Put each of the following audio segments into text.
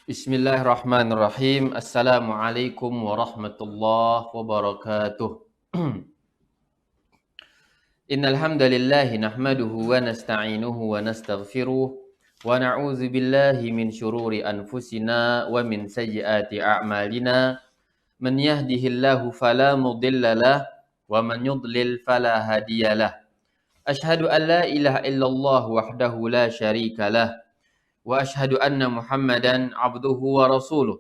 Bismillahirrahmanirrahim. Assalamualaikum warahmatullahi wabarakatuh. Innal hamdalillah nahmaduhu wa nasta'inuhu wa nastaghfiruh wa na'udzu billahi min shururi anfusina wa min sayyiati a'malina. Man yahdihillahu fala mudilla lah wa man yudlil fala hadiyalah. Ashhadu an la ilaha illallah wahdahu la syarika lah wa ashhadu anna Muhammadan abduhu wa rasuluh.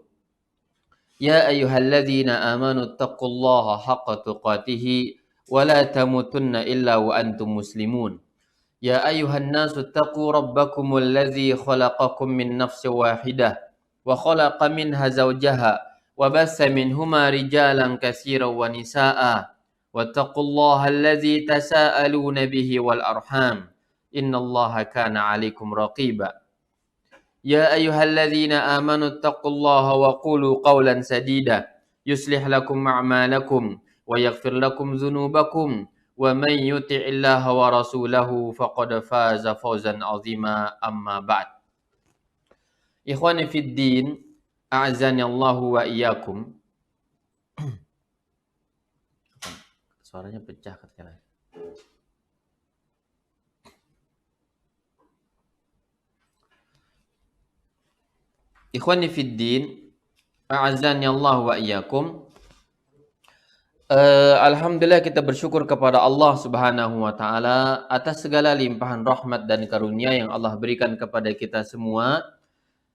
يا أيها الذين آمنوا اتقوا الله حق تقاته ولا تموتن إلا وأنتم مسلمون يا أيها الناس اتقوا ربكم الذي خلقكم من نفس واحدة وخلق منها زوجها وبث منهما رجالا كثيرا ونساء واتقوا الله الذي تساءلون به والأرحام إن الله كان عليكم رقيبا يا أيها الذين آمنوا اتقوا الله وقولوا قولا سديدا يصلح لكم أعمالكم ويغفر لكم ذنوبكم ومن يطع الله ورسوله فقد فاز فوزا عظيما أما بعد إخواني في الدين أعزني الله وإياكم. Suaranya pecah katanya. Ikhwani fid din, a'azzani Allah wa iyyakum. Alhamdulillah kita bersyukur kepada Allah Subhanahu wa taala atas segala limpahan rahmat dan karunia yang Allah berikan kepada kita semua,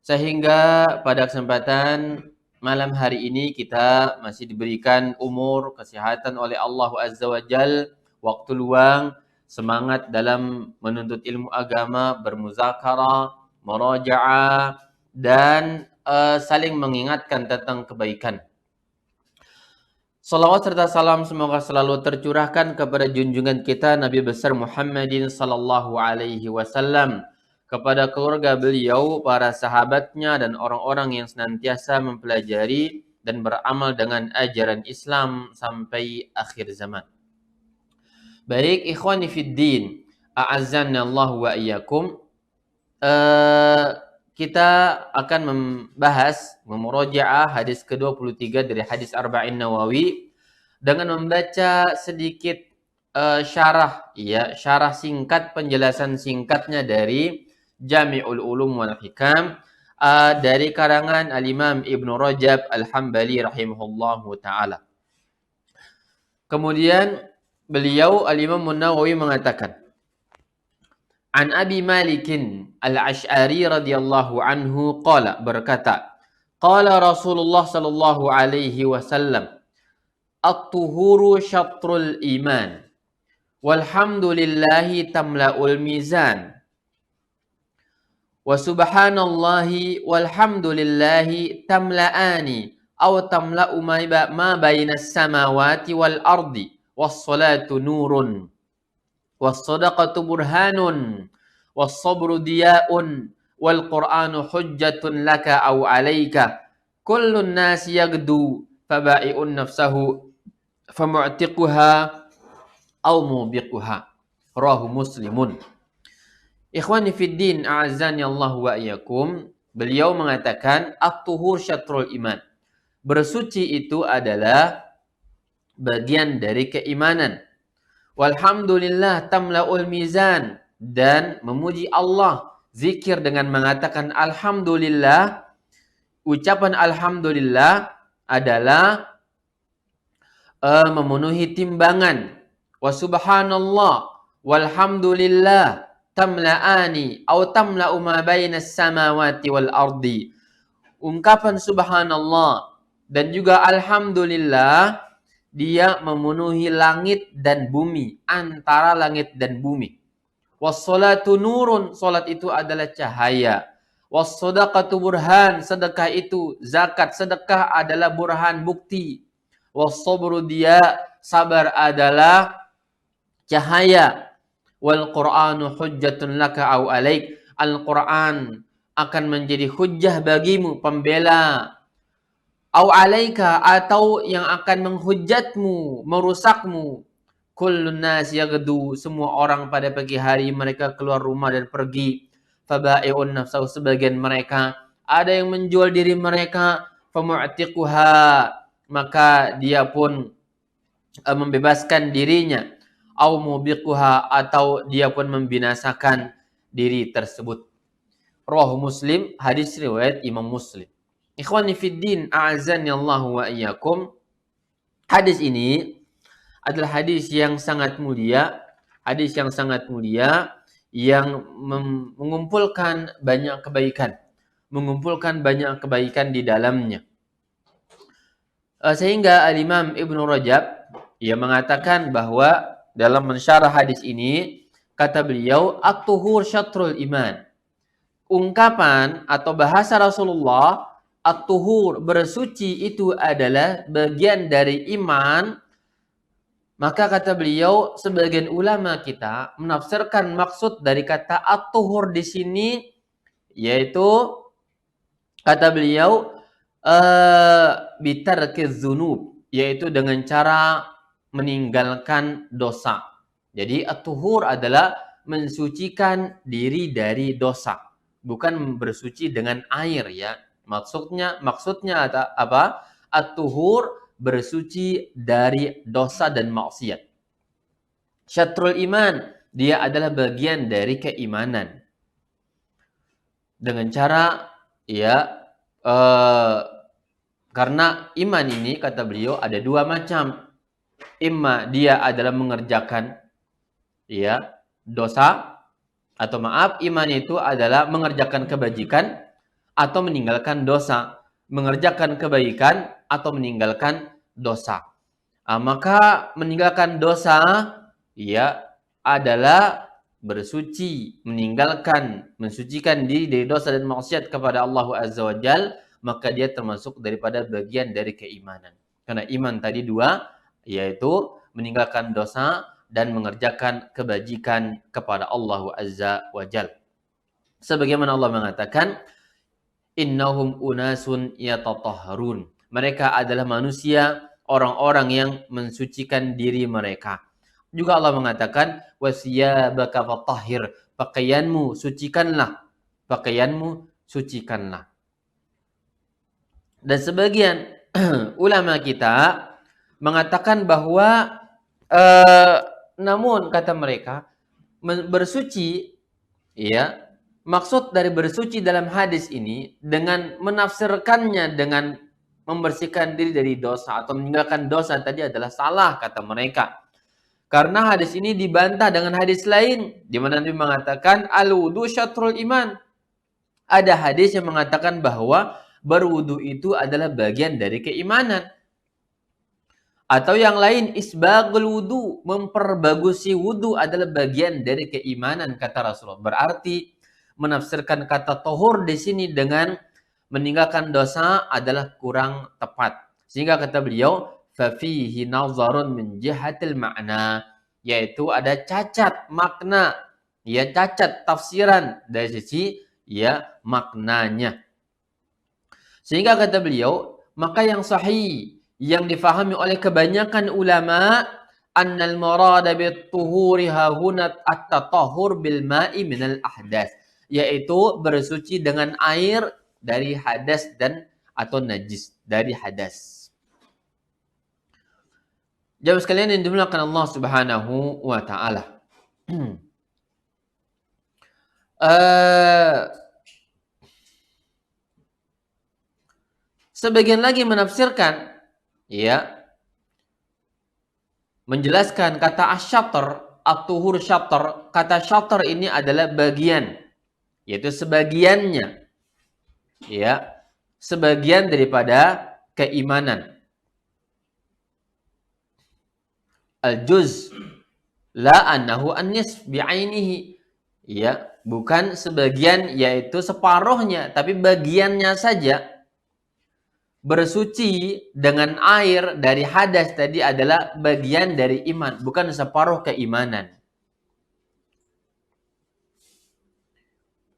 sehingga pada kesempatan malam hari ini kita masih diberikan umur, kesehatan oleh Allah Azza wa Jal, waktu luang, semangat dalam menuntut ilmu agama, bermuzakarah, murajaah, dan saling mengingatkan tentang kebaikan. Salawat serta salam semoga selalu tercurahkan kepada junjungan kita Nabi besar Muhammadin sallallahu alaihi wasallam, kepada keluarga beliau, para sahabatnya, dan orang-orang yang senantiasa mempelajari dan beramal dengan ajaran Islam sampai akhir zaman. Baik, ikhwani fid din, a'azzana Allah wa iyyakum. Kita akan membahas, memurojaah hadis ke-23 dari hadis Arba'in Nawawi dengan membaca sedikit syarah singkat, penjelasan singkatnya dari Jami'ul Ulum wal Hikam dari karangan Al-Imam Ibnu Rajab Al-Hambali rahimahullahu taala. Kemudian beliau Al-Imam Nawawi mengatakan, An Abi Malikin Al-Ash'ari radhiyallahu anhu qala, berkata, qala Rasulullah sallallahu alaihi wasallam, at-tuhuru syatrul iman, walhamdulillahi tamla'ul mizan, wa subhanallahi walhamdulillahi tamla'ani, aw tamla'u ma bainas samawati wal ardi, was-salatu nurun, was-sadaqatu burhanun, was-sabru diya'un, wal Qur'anu hujjatun laka aw 'alaika, kullun nasi yagdu faba'i'un nafsahu famu'tiquha aw mubiquha. Rawahu Muslimun. Ikhwani fid din, a'azzani Allah wa iyyakum. Beliau mengatakan at-tuhur syatrul iman. Bersuci itu adalah bagian dari keimanan. Walhamdulillah tamla'ul mizan, dan memuji Allah, zikir dengan mengatakan alhamdulillah. Ucapan alhamdulillah adalah memenuhi timbangan. Wa subhanallah walhamdulillah tamla'ani aw tamla'u ma bainas samawati wal ardi. Ungkapan subhanallah dan juga alhamdulillah, dia memenuhi langit dan bumi, antara langit dan bumi. Was-salatu nurun, salat itu adalah cahaya. Was-sadaqatu burhan, sedekah itu zakat, sedekah adalah burhan, bukti. Was-sabru dia, sabar adalah cahaya. Wal Qur'anu hujjatun laka aw alaik, Al-Qur'an akan menjadi hujjah bagimu, pembela. Au alaika, atau yang akan menghujatmu, merusakmu. Kullun nas yaghdu, semua orang pada pagi hari mereka keluar rumah dan pergi. Faba'i'un nafsahu, sebagian mereka ada yang menjual diri mereka, famu'tiquha, maka dia pun membebaskan dirinya, au mubiquha, atau dia pun membinasakan diri tersebut. Rawahu Muslim, hadis riwayat Imam Muslim. Ikhwani fid din, a'azzani Allah wa iyyakum. Hadis ini adalah hadis yang sangat mulia, yang mengumpulkan banyak kebaikan di dalamnya. Sehingga Al-Imam Ibnu Rajab mengatakan bahwa dalam mensyarah hadis ini, kata beliau, at-tuhur syatrul iman. Ungkapan atau bahasa Rasulullah, at-tuhur, bersuci, itu adalah bagian dari iman. Maka kata beliau, sebagian ulama kita menafsirkan maksud dari kata at-tuhur di sini, yaitu kata beliau bitarkiz dzunub, yaitu dengan cara meninggalkan dosa. Jadi at-tuhur adalah mensucikan diri dari dosa, bukan bersuci dengan air ya. Maksudnya apa? At-tuhur, bersuci dari dosa dan maksiat. Syatrul iman, dia adalah bagian dari keimanan. Dengan cara karena iman ini, kata beliau, ada dua macam. Imma dia adalah mengerjakan dosa, atau iman itu adalah mengerjakan kebajikan atau meninggalkan dosa, mengerjakan kebaikan atau meninggalkan dosa. Maka meninggalkan dosa adalah bersuci, mensucikan diri dari dosa dan maksiat kepada Allah Azza wa Jal, maka dia termasuk daripada bagian dari keimanan. Karena iman tadi dua, yaitu meninggalkan dosa dan mengerjakan kebajikan kepada Allah Azza wa Jal. Sebagaimana Allah mengatakan, innahum unasun yatatahharun. Mereka adalah manusia, orang-orang yang mensucikan diri mereka. Juga Allah mengatakan, wasiyabaka fatahhir, pakaianmu sucikanlah. Dan sebagian ulama kita mengatakan bahwa namun kata mereka, bersuci maksud dari bersuci dalam hadis ini dengan menafsirkannya dengan membersihkan diri dari dosa atau meninggalkan dosa tadi adalah salah, kata mereka. Karena hadis ini dibantah dengan hadis lain di mana Nabi mengatakan al-wudu syatrul iman. Ada hadis yang mengatakan bahwa berwudu itu adalah bagian dari keimanan. Atau yang lain, isbagul wudu, memperbagusi wudu adalah bagian dari keimanan, kata Rasulullah. Berarti menafsirkan kata tohur di sini dengan meninggalkan dosa adalah kurang tepat. Sehingga kata beliau, fafihi nazarun min jihatil ma'na, yaitu ada cacat makna, cacat tafsiran dari sisi maknanya. Sehingga kata beliau, maka yang sahih, yang difahami oleh kebanyakan ulama, annal marada bit-tuhuri hahuna at-tatahhur bil ma'i minal ahdas, yaitu bersuci dengan air dari hadas dan atau najis dari hadas. Jamaah sekalian yang dimuliakan Allah Subhanahu wa taala. Sebagian lagi menafsirkan menjelaskan kata asy-syatr, at-tuhur syatr. Kata syatr ini adalah bagian, yaitu sebagiannya, sebagian daripada keimanan. Al-juz la annahu an-nisf bi'ainihi, bukan sebagian, yaitu separuhnya, tapi bagiannya saja. Bersuci dengan air dari hadas tadi adalah bagian dari iman, bukan separuh keimanan.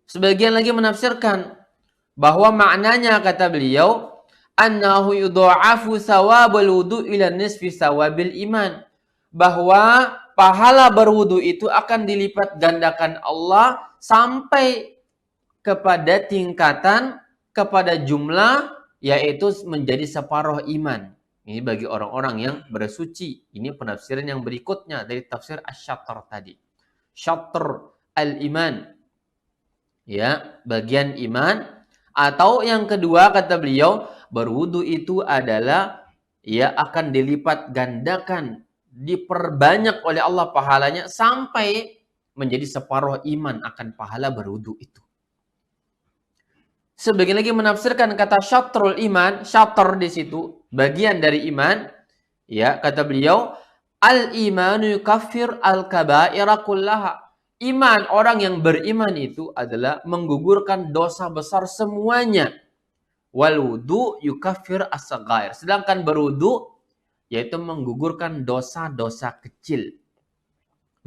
Sebagian lagi menafsirkan bahwa maknanya, kata beliau, annahu yudha'afu thawabul wudu' ila nisfi thawabil iman, bahwa pahala berwudu itu akan dilipat gandakan Allah sampai kepada tingkatan kepada jumlah, yaitu menjadi separuh iman. Ini bagi orang-orang yang bersuci. Ini penafsiran yang berikutnya dari tafsir asy-syatr tadi. Syatr al-iman. Ya, bagian iman. Atau yang kedua kata beliau, berwudu itu adalah ya akan dilipat gandakan, diperbanyak oleh Allah pahalanya sampai menjadi separuh iman akan pahala berwudu itu. Sebagian lagi menafsirkan kata syatrul iman, syatr di situ bagian dari iman. Ya, kata beliau, al-imanu yukaffir al-kaba'ira kullaha. Iman, orang yang beriman itu adalah menggugurkan dosa besar semuanya. Wal wudu yukaffir as-saghair. Sedangkan berwudu yaitu menggugurkan dosa-dosa kecil.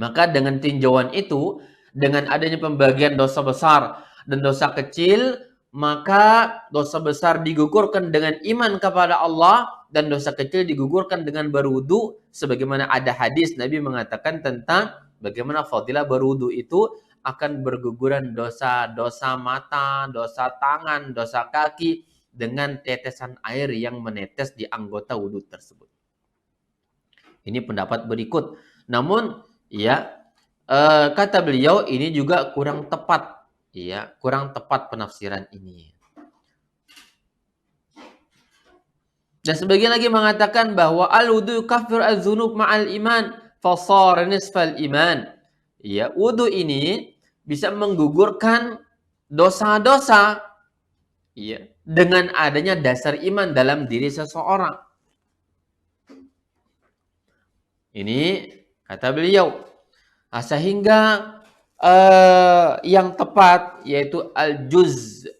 Maka dengan tinjauan itu, dengan adanya pembagian dosa besar dan dosa kecil, maka dosa besar digugurkan dengan iman kepada Allah dan dosa kecil digugurkan dengan berwudu, sebagaimana ada hadis Nabi mengatakan tentang bagaimana fadilah berwudu itu akan berguguran dosa-dosa mata, dosa tangan, dosa kaki dengan tetesan air yang menetes di anggota wudu tersebut. Ini pendapat berikut. Namun ya kata beliau ini juga kurang tepat. Ya, kurang tepat penafsiran ini. Dan sebagian lagi mengatakan bahwa al-wudu kafir az-dzunub ma'al iman fasar nisfal iman. Ya, wudu ini bisa menggugurkan dosa-dosa ya, dengan adanya dasar iman dalam diri seseorang. Ini kata beliau. Sehingga yang tepat yaitu al-juz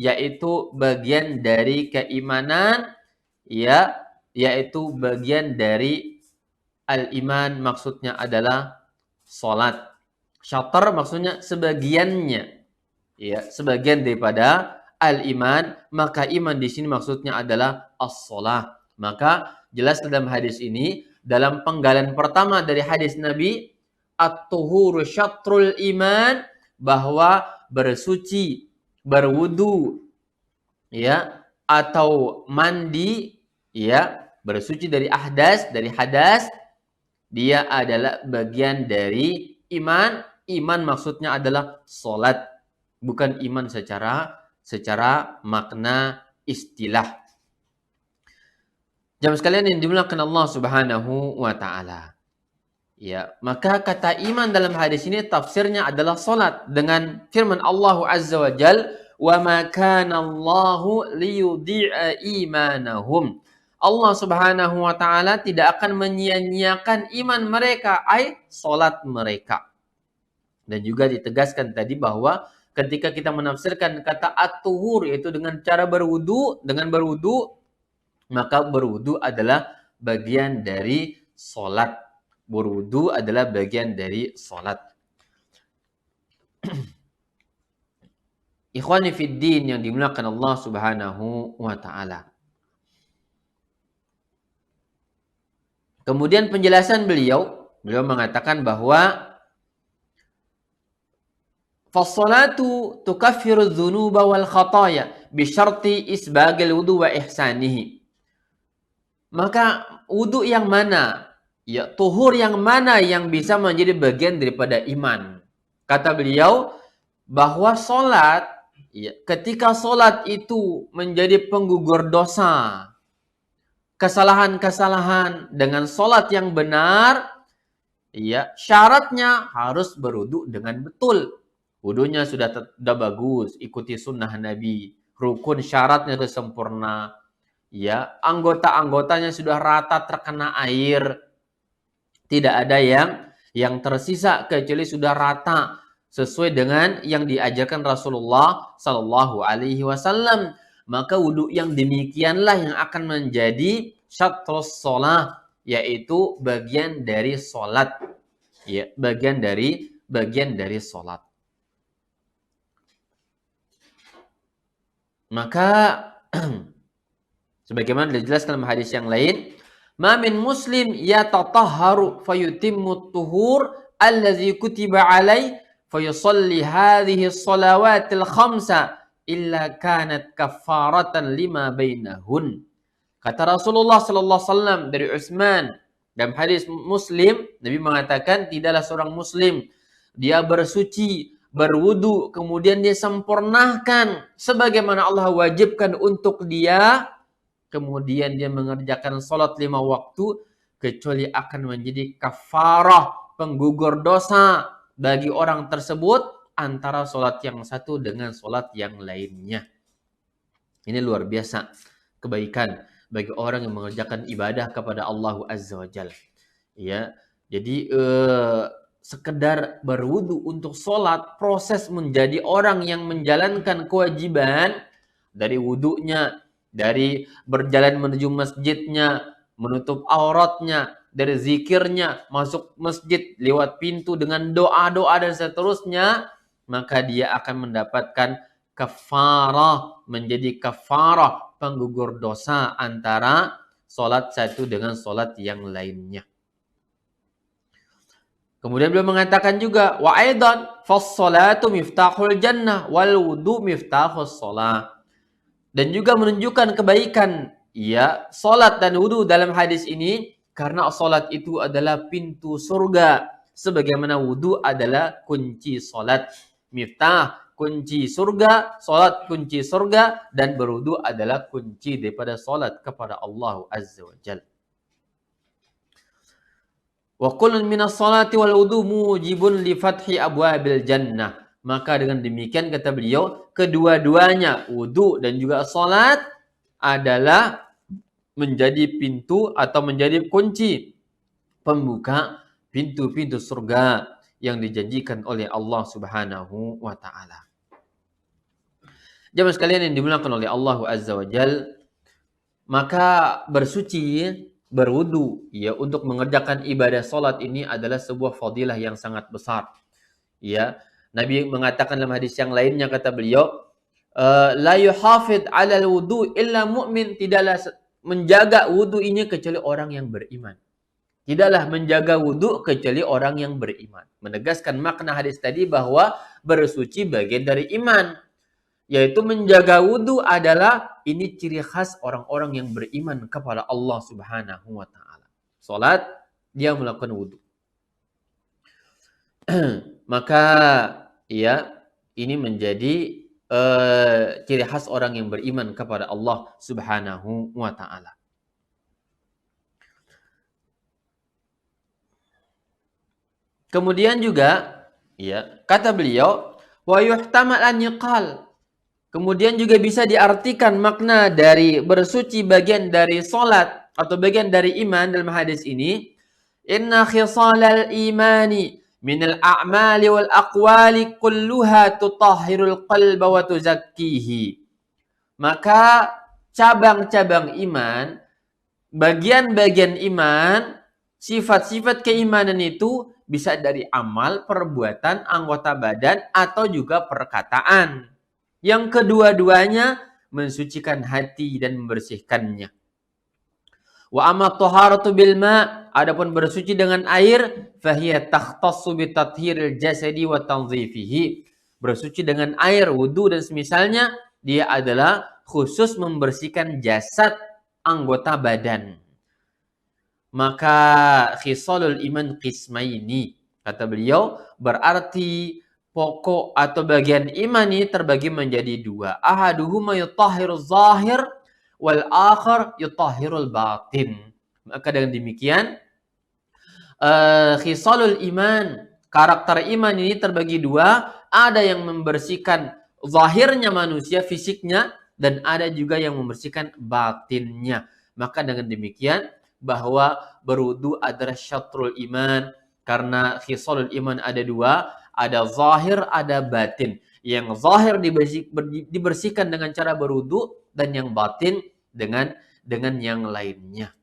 yaitu bagian dari keimanan, ya, yaitu bagian dari al-iman, maksudnya adalah salat. Syatr maksudnya sebagiannya, ya, sebagian daripada al-iman, maka iman di sini maksudnya adalah as-shalah. Maka jelas dalam hadis ini, dalam penggalan pertama dari hadis Nabi, at-tuhuru syatrul iman, bahwa bersuci, berwudu, ya, atau mandi, ya, bersuci dari hadas, dia adalah bagian dari iman. Iman maksudnya adalah salat, bukan iman secara makna istilah. Jamaah sekalian yang dimuliakan Allah Subhanahu wa taala. Ya, maka kata iman dalam hadis ini tafsirnya adalah salat dengan firman Allah Azza wa Jal, "Wa ma kana Allahu liyudhi'a imanahum." Allah Subhanahu wa taala tidak akan menyia-nyiakan iman mereka, ai salat mereka. Dan juga ditegaskan tadi bahwa ketika kita menafsirkan kata at-tuhur yaitu dengan cara berwudu, maka berwudu adalah bagian dari salat. Berwudu adalah bagian dari salat. Ikhwani fid din yang dimuliakan Allah Subhanahu wa taala. Kemudian penjelasan beliau mengatakan bahwa fas-salatu tukaffiru dzunuba wal khataya bi syarti isbagil wudu wa ihsanihi. Maka wudu yang mana? Ya, tuhur yang mana yang bisa menjadi bagian daripada iman? Kata beliau bahwa solat, ya, ketika solat itu menjadi penggugur dosa, kesalahan-kesalahan dengan solat yang benar, ya, syaratnya harus berwudu dengan betul. Wudunya sudah bagus, ikuti sunnah Nabi, rukun syaratnya sudah sempurna, ya, anggota-anggotanya sudah rata terkena air. Tidak ada yang tersisa kecuali sudah rata sesuai dengan yang diajarkan Rasulullah Sallallahu Alaihi Wasallam. Maka wudhu yang demikianlah yang akan menjadi syatrus sholah, yaitu bagian dari sholat, ya, bagian dari sholat. Maka sebagaimana dijelaskan dalam hadis yang lain, ma min muslim yatatahharu fayutimmu tuhur allazi kutiba alai fayusalli hadhihi shalawatil khamsa illa kanat kafaratan lima bainahun. Kata Rasulullah sallallahu alaihi wasallam dari Utsman dalam hadis Muslim, Nabi mengatakan tidaklah seorang muslim dia bersuci, berwudu, kemudian dia sempurnakan sebagaimana Allah wajibkan untuk dia, kemudian dia mengerjakan salat 5 waktu, kecuali akan menjadi kafarah, penggugur dosa bagi orang tersebut antara salat yang satu dengan salat yang lainnya. Ini luar biasa kebaikan bagi orang yang mengerjakan ibadah kepada Allah Azza wa Jalla. Ya, jadi sekedar berwudu untuk sholat, proses menjadi orang yang menjalankan kewajiban dari wudunya, dari berjalan menuju masjidnya, menutup auratnya, dari zikirnya, masuk masjid lewat pintu dengan doa-doa dan seterusnya, maka dia akan mendapatkan kafarah, menjadi kafarah, penggugur dosa antara solat satu dengan solat yang lainnya. Kemudian beliau mengatakan juga, wa aidan fas-salatu miftahul jannah wal wudu miftahus shalah. Dan juga menunjukkan kebaikan ya solat dan wudu dalam hadis ini, karena solat itu adalah pintu surga, sebagaimana wudu adalah kunci solat. Miftah kunci surga, solat kunci surga, dan berwudu adalah kunci daripada solat kepada Allah Azza wa Jalla. Wa kullun minas salati wal wudu mujibun li fathi abwabil jannah. Maka dengan demikian kata beliau, kedua-duanya wudu dan juga salat adalah menjadi pintu atau menjadi kunci pembuka pintu-pintu surga yang dijanjikan oleh Allah Subhanahu wa taala. Jemaah sekalian yang dimuliakan oleh Allah Azza wa Jalla, maka bersuci, berwudu ya untuk mengerjakan ibadah salat ini adalah sebuah fadilah yang sangat besar. Ya, Nabi mengatakan dalam hadis yang lainnya, kata beliau, la yuhafid 'alal wudu illa mu'min, tidaklah menjaga wudu ini kecuali orang yang beriman. Tidaklah menjaga wudu kecuali orang yang beriman. Menegaskan makna hadis tadi bahwa bersuci bagian dari iman. Yaitu menjaga wudu adalah ini ciri khas orang-orang yang beriman kepada Allah Subhanahu wa taala. Salat dia melakukan wudu. Maka ya ini menjadi ciri khas orang yang beriman kepada Allah Subhanahu wa taala. Kemudian juga ya kata beliau wa yuhtamal an yuqal. Kemudian juga bisa diartikan makna dari bersuci bagian dari salat atau bagian dari iman dalam hadis ini, inna khisalal imani minal a'mali wal aqwali kulluha tutahhirul qalba wa tuzakkihi. Maka cabang-cabang iman, bagian-bagian iman, sifat-sifat keimanan itu bisa dari amal, perbuatan, anggota badan, atau juga perkataan. Yang kedua-duanya mensucikan hati dan membersihkannya. Wa amma taharatu bil ma, adapun bersuci dengan air, fahiya takhtassu bi tathhiril jasadi wa tanzifihi. Bersuci dengan air, wudu dan semisalnya, dia adalah khusus membersihkan jasad, anggota badan. Maka khisalul iman qismaini, kata beliau, berarti pokok atau bagian iman ini terbagi menjadi dua. Ahaduhuma yutahhiruz zahir wal akhar yutahhirul batin. Maka dengan demikian khisalul iman, karakter iman ini terbagi dua. Ada yang membersihkan zahirnya manusia, fisiknya, dan ada juga yang membersihkan batinnya. Maka dengan demikian bahwa berwudu adalah syatrul iman, karena khisalul iman ada dua, ada zahir, ada batin. Yang zahir dibersihkan dengan cara berwudu, dan yang batin dengan yang lainnya.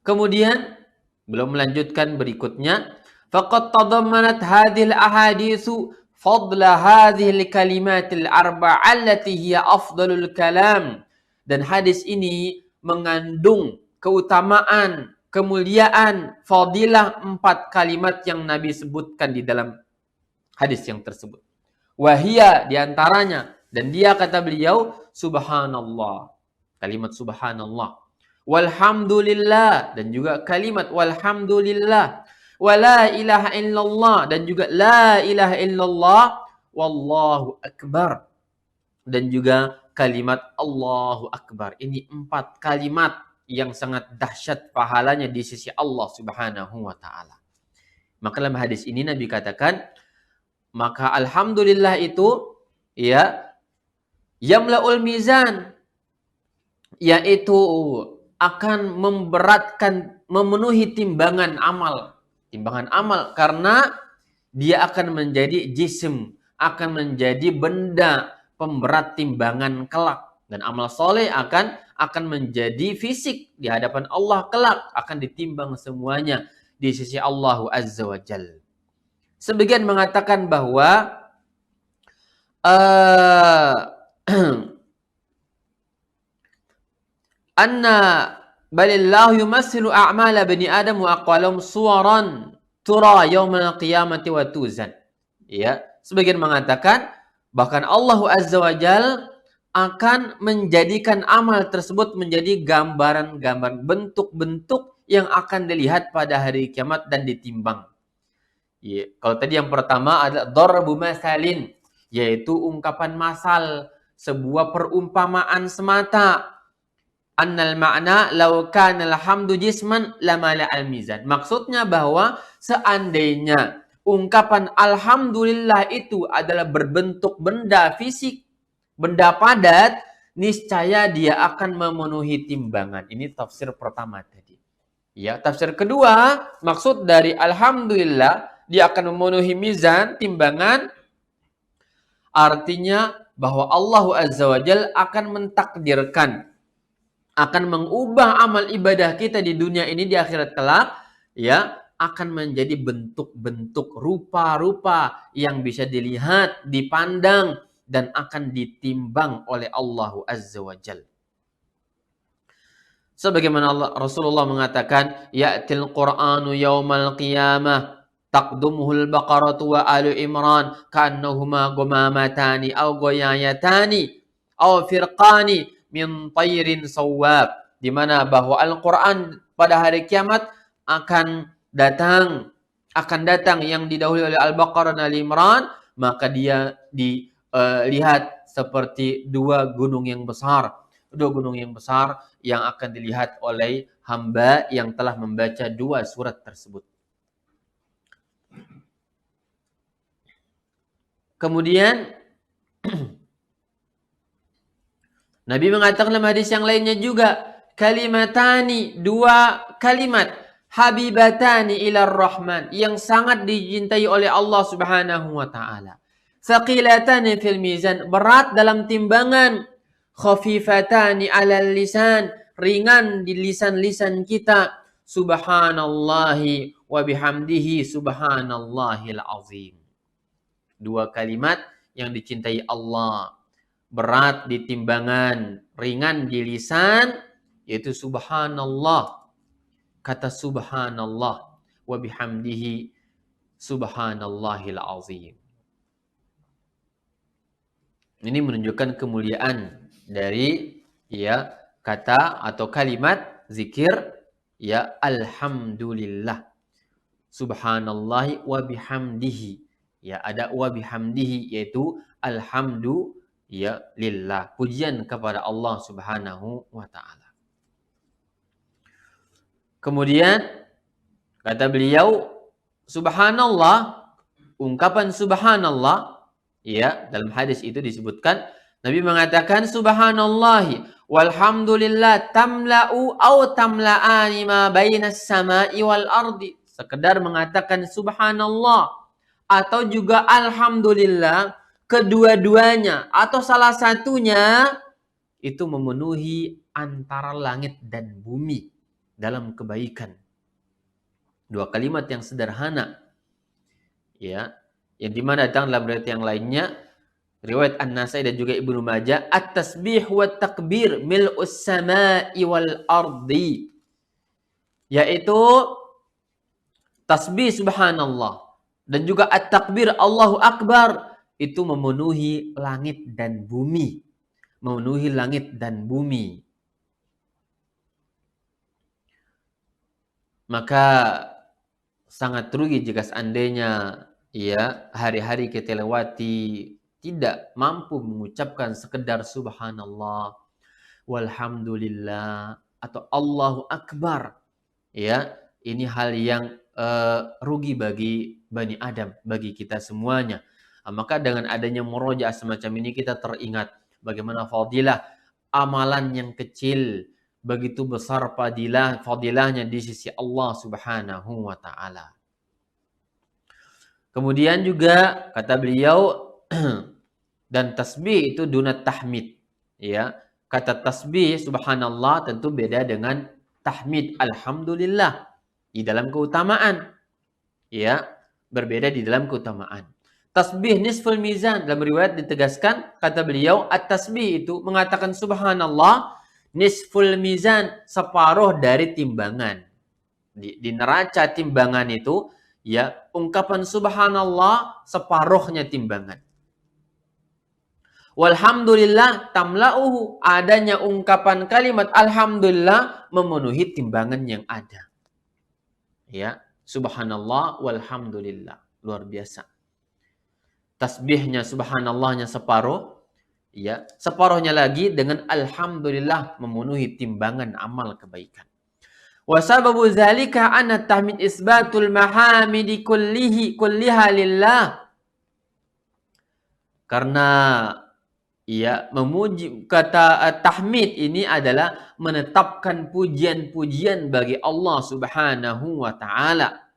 Kemudian beliau melanjutkan berikutnya, faqad tadammanat hadhil ahaditsu fadla hadhil kalimatil arba' allati hiya afdalul kalam. Dan hadis ini mengandung keutamaan, kemuliaan, fadilah 4 kalimat yang Nabi sebutkan di dalam hadis yang tersebut. Wahia diantaranya. Dan dia kata beliau, subhanallah. Kalimat subhanallah. Walhamdulillah. Dan juga kalimat walhamdulillah. Wa la ilaha illallah. Dan juga la ilaha illallah. Wallahu akbar. Dan juga kalimat Allahu Akbar. Ini 4 kalimat yang sangat dahsyat pahalanya di sisi Allah Subhanahu wa taala. Maka dalam hadis ini Nabi katakan, maka alhamdulillah itu ya yamlaul mizan, yaitu akan memberatkan, memenuhi timbangan amal. Timbangan amal karena dia akan menjadi jism, akan menjadi benda pemberat timbangan kelak. Dan amal soleh akan menjadi fisik di hadapan Allah kelak, akan ditimbang semuanya di sisi Allah Azza wa Jalla. Sebagian mengatakan bahwa anna balillahu yumassilu a'mala bani adam wa aqwalahum suwaran tura yaumal qiyamati wa tuzan. Ya, sebagian mengatakan bahkan Allah Azza wa Jalla akan menjadikan amal tersebut menjadi gambaran-gambaran, bentuk-bentuk yang akan dilihat pada hari kiamat dan ditimbang. Ya, kalau tadi yang pertama adalah darbu masalin, yaitu ungkapan masal, sebuah perumpamaan semata. Annal ma'na law kana alhamdu jisman lamala al-mizan. Maksudnya bahwa seandainya ungkapan alhamdulillah itu adalah berbentuk benda fisik, benda padat, niscaya dia akan memenuhi timbangan. Ini tafsir pertama tadi. Ya, tafsir kedua, maksud dari alhamdulillah dia akan memenuhi mizan, timbangan, artinya bahwa Allah Azza wa Jalla akan mentakdirkan, akan mengubah amal ibadah kita di dunia ini, di akhirat kelak, ya, akan menjadi bentuk-bentuk, rupa-rupa yang bisa dilihat, dipandang, dan akan ditimbang oleh Allah Azza wa Jalla. Sebagaimana Rasulullah mengatakan, ya'til Qur'anu yawmal qiyamah taqdumuhul baqaratu wa alu imran ka'annahuma gumamatani aw goyayatani aw firqani min tayrin sawab. Di mana bahwa Al-Quran pada hari kiamat akan datang yang didahului oleh Al-Baqarah dan Al-Imran, maka dia dilihat seperti dua gunung yang besar yang akan dilihat oleh hamba yang telah membaca 2 surat tersebut. Kemudian Nabi mengatakan dalam hadis yang lainnya juga, kalimatani, 2 kalimat, habibatani ilar rahman, yang sangat dicintai oleh Allah Subhanahu wa taala. Thaqilatani fil mizan, berat dalam timbangan. Khafifatani alal lisan, ringan di lisan-lisan kita. Subhanallahi wa bihamdihi subhanallahil azim. 2 kalimat yang dicintai Allah, berat di timbangan, ringan di lisan, yaitu subhanallah. Kata subhanallah wa bihamdihi subhanallahil azim. Ini menunjukkan kemuliaan dari kata atau kalimat zikir alhamdulillah. Subhanallahi wa bihamdihi. Ada wa bihamdihi, yaitu alhamdulillah, pujian kepada Allah Subhanahu wa taala. Kemudian kata beliau, subhanallah, ungkapan subhanallah, dalam hadis itu disebutkan Nabi mengatakan subhanallahi walhamdulillah tamla'u aw tamla'ani ma bainas sama'i wal ardi. Sekedar mengatakan subhanallah atau juga alhamdulillah, kedua-duanya atau salah satunya itu memenuhi antara langit dan bumi dalam kebaikan. 2 kalimat yang sederhana, yang dimana datang dalam riwayat yang lainnya, riwayat An-Nasai dan juga Ibnu Majah, at-tasbih wa takbir mil'us sama'i wal ardi, yaitu tasbih subhanallah dan juga at-takbir Allahu Akbar, itu memenuhi langit dan bumi. Memenuhi langit dan bumi. Maka sangat rugi jika seandainya ya hari-hari kita lewati tidak mampu mengucapkan sekedar subhanallah, walhamdulillah, atau Allahu Akbar. Ya, ini hal yang rugi bagi Bani Adam, bagi kita semuanya. Maka dengan adanya murojaah semacam ini kita teringat bagaimana fadilah amalan yang kecil begitu besar fadilahnya di sisi Allah Subhanahu wa taala. Kemudian juga kata beliau dan tasbih itu dunat tahmid, ya. Kata tasbih subhanallah tentu beda dengan tahmid alhamdulillah di dalam keutamaan, ya. Berbeda di dalam keutamaan. Tasbih nisful mizan, dalam riwayat ditegaskan kata beliau at-tasbih itu mengatakan subhanallah nisful mizan, separuh dari timbangan. Di neraca timbangan itu ya, ungkapan subhanallah separuhnya timbangan. Walhamdulillah tamla'uhu, adanya ungkapan kalimat alhamdulillah memenuhi timbangan yang ada. Ya, subhanallah walhamdulillah, luar biasa. Tasbihnya subhanallahnya separuh, ya, separuhnya lagi dengan alhamdulillah memenuhi timbangan amal kebaikan. Wa sababu dzalika anna tahmid isbatul mahamidi kulliha lillah. Karena ya, memuji, kata tahmid ini adalah menetapkan pujian-pujian bagi Allah Subhanahu wa taala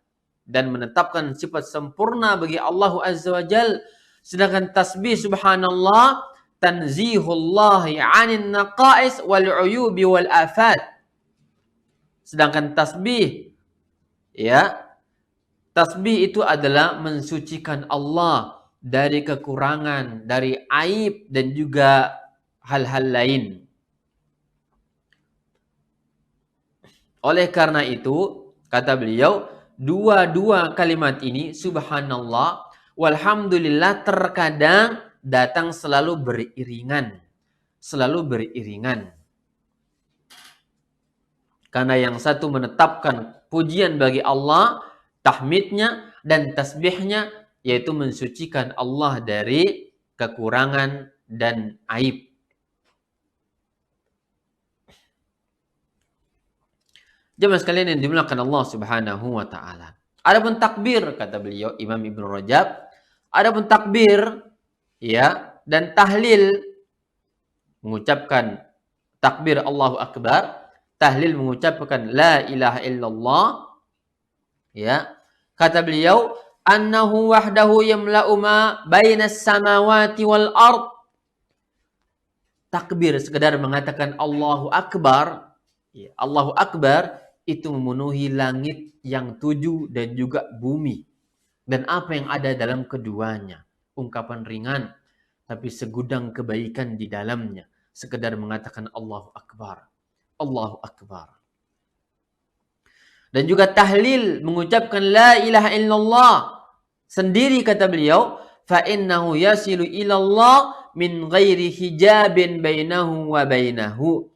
dan menetapkan sifat sempurna bagi Allah Azza wa Jal. Sedangkan tasbih subhanallah tanzihullahi 'anil naqais wal 'uyubi wal afat. Sedangkan tasbih, ya, tasbih itu adalah mensucikan Allah dari kekurangan, dari aib dan juga hal-hal lain. Oleh karena itu, kata beliau, dua-dua kalimat ini, subhanallah, walhamdulillah, terkadang datang selalu beriringan. Selalu beriringan. Karena yang satu menetapkan pujian bagi Allah, tahmidnya dan tasbihnya, yaitu mensucikan Allah dari kekurangan dan aib. Jemaah sekalian yang dimuliakan Allah Subhanahu wa taala. Adapun takbir, kata beliau Imam Ibnu Rajab, adapun takbir, ya, dan tahlil, mengucapkan takbir Allahu Akbar, tahlil mengucapkan la ilaha illallah, ya. Kata beliau, annahu wahdahu yamla'u ma bainas samawati wal ard. Takbir sekedar mengatakan Allahu Akbar, ya, Allahu Akbar itu memenuhi langit yang 7 dan juga bumi dan apa yang ada dalam keduanya. Ungkapan ringan tapi segudang kebaikan di dalamnya. Sekedar mengatakan Allahu Akbar, Allahu Akbar. Dan juga tahlil mengucapkan la ilaha illallah sendiri, kata beliau, fa innahu yasilu ilallah min ghairi hijabin bainahu wa bainahu.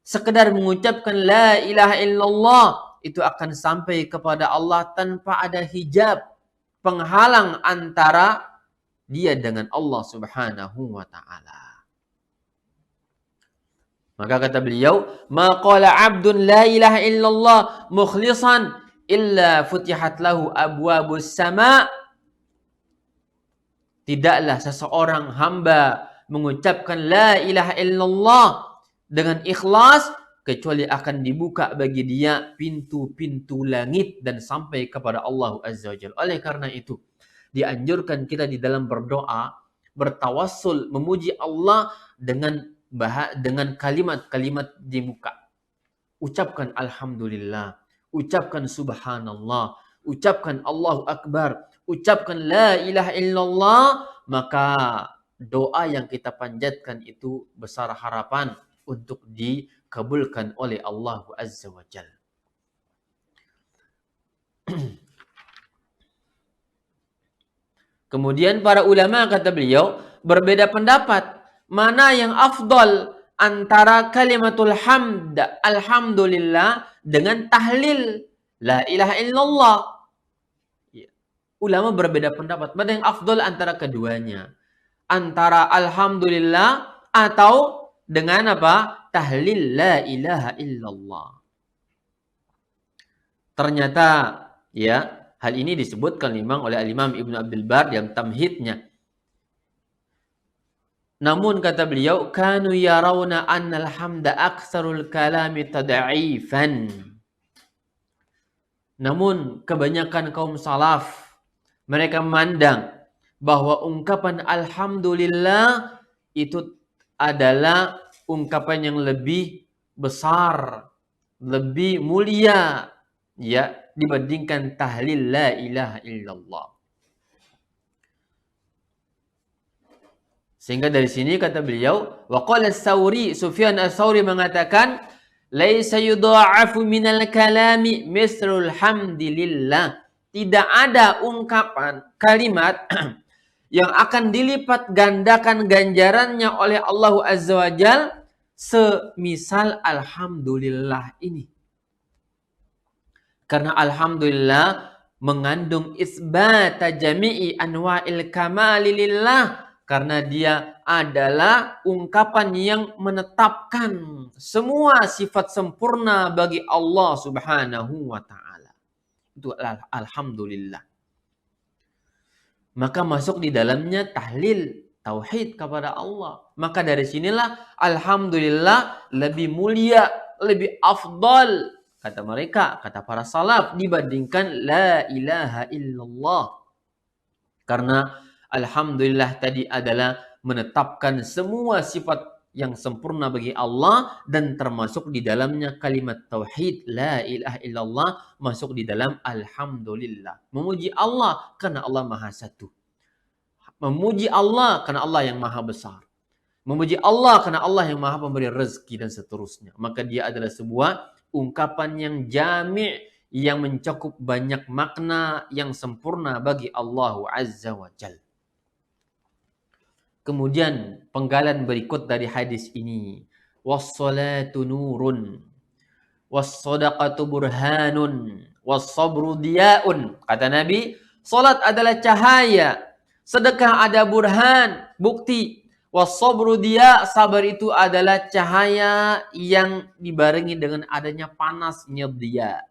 Sekedar mengucapkan la ilaha illallah itu akan sampai kepada Allah tanpa ada hijab, penghalang antara dia dengan Allah Subhanahu wa taala. Maka kata beliau, ma qala 'abdun la ilaha illallah mukhlishan illa futihat lahu abwabus sama. Tidaklah seseorang hamba mengucapkan la ilaha illallah dengan ikhlas kecuali akan dibuka bagi dia pintu-pintu langit dan sampai kepada Allah Azza wa Jalla. Oleh karena itu, dianjurkan kita di dalam berdoa, bertawassul, memuji Allah dengan kalimat-kalimat di muka. Ucapkan alhamdulillah, ucapkan subhanallah, ucapkan Allahu Akbar, ucapkan la ilaha illallah, maka doa yang kita panjatkan itu besar harapan untuk dikabulkan oleh Allah Azza wa Jalla. Kemudian para ulama, kata beliau, berbeda pendapat mana yang afdal antara kalimatul hamd, alhamdulillah, dengan tahlil la ilaha illallah. Ya. Ulama berbeda pendapat mana yang afdal antara keduanya, antara alhamdulillah atau dengan apa? Tahlil la ilaha illallah. Ternyata ya, hal ini disebutkan memang oleh Al-Imam Ibnu Abdul Bar dalam Tamhidnya. Namun kata beliau, kanu yarawna annal hamda aktsarul kalami tad'ifan. Namun kebanyakan kaum salaf mereka memandang bahwa ungkapan alhamdulillah itu adalah ungkapan yang lebih besar, lebih mulia ya dibandingkan tahlil la ilaha illallah. Sehingga dari sini kata beliau, wa qala as-Sauri, Sufyan as-Sauri mengatakan, laisa yudha'afu minal kalami misrul hamdilillah. Tidak ada ungkapan kalimat yang akan dilipat gandakan ganjarannya oleh Allah Azza wa Jal semisal alhamdulillah ini. Karena alhamdulillah mengandung isbata jami'i anwa'il kamali lillah. Karena dia adalah ungkapan yang menetapkan semua sifat sempurna bagi Allah Subhanahu wa ta'ala. Itu alhamdulillah. Maka masuk di dalamnya tahlil, tauhid kepada Allah. Maka dari sinilah alhamdulillah lebih mulia, lebih afdal, kata mereka, kata para salaf, dibandingkan la ilaha illallah. Karena alhamdulillah tadi adalah menetapkan semua sifat yang sempurna bagi Allah dan termasuk di dalamnya kalimat tauhid la ilaha illallah masuk di dalam alhamdulillah. Memuji Allah karena Allah Maha Satu. Memuji Allah karena Allah yang Maha Besar. Memuji Allah karena Allah yang Maha Pemberi rezeki dan seterusnya. Maka dia adalah sebuah ungkapan yang jami', yang mencakup banyak makna yang sempurna bagi Allah Azza wa Jalla. Kemudian penggalan berikut dari hadis ini, was-salatu nurun, was-sadaqatu burhanun, was-sabru diyaun. Kata Nabi, salat adalah cahaya, sedekah ada burhan, bukti. Was-sabru diya, sabar itu adalah cahaya yang dibarengi dengan adanya panasnya diya.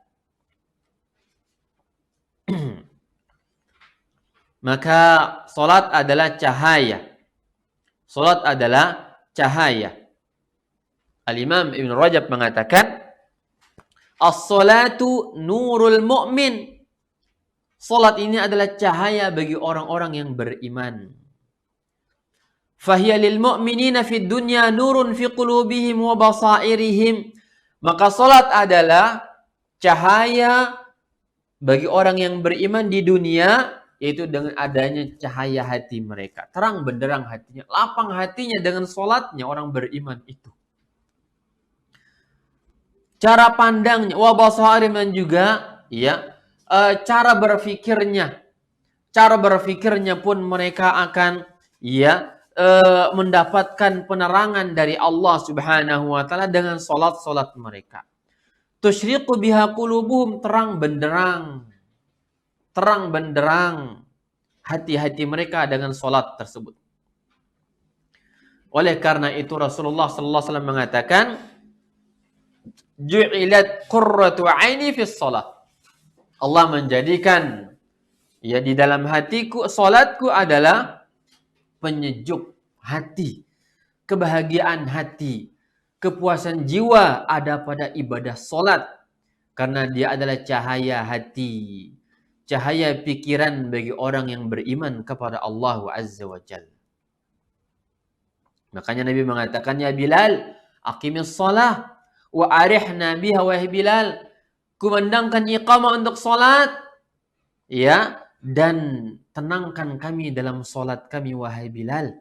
Maka salat adalah cahaya. Salat adalah cahaya. Al-Imam Ibn Rajab mengatakan, as-salatu nurul mu'min. Salat ini adalah cahaya bagi orang-orang yang beriman. Fahiya lil mu'minina fid dunya nurun fi qulubihim wa basairihim. Maka salat adalah cahaya bagi orang yang beriman di dunia, yaitu dengan adanya cahaya hati mereka. Terang benderang hatinya, lapang hatinya dengan solatnya orang beriman itu. Cara pandangnya, wabasariman juga, ya, cara berfikirnya. Cara berfikirnya pun mereka akan, ya, mendapatkan penerangan dari Allah Subhanahu wa ta'ala dengan solat-solat mereka. Tusyriqu biha qulubuhum, terang benderang hati-hati mereka dengan solat tersebut. Oleh karena itu Rasulullah sallallahu alaihi wasallam mengatakan, ju'ilat qurratu aini fis salat. Allah menjadikan ya di dalam hatiku, salatku adalah penyejuk hati, kebahagiaan hati, kepuasan jiwa ada pada ibadah salat, karena dia adalah cahaya hati, cahaya pikiran bagi orang yang beriman kepada Allah Azza wa Jalla. Makanya Nabi mengatakan, ya Bilal, aqimis salah wa arihna biha, wahai Bilal, kumandangkan iqamah untuk salat, ya, dan tenangkan kami dalam salat kami, wahai Bilal.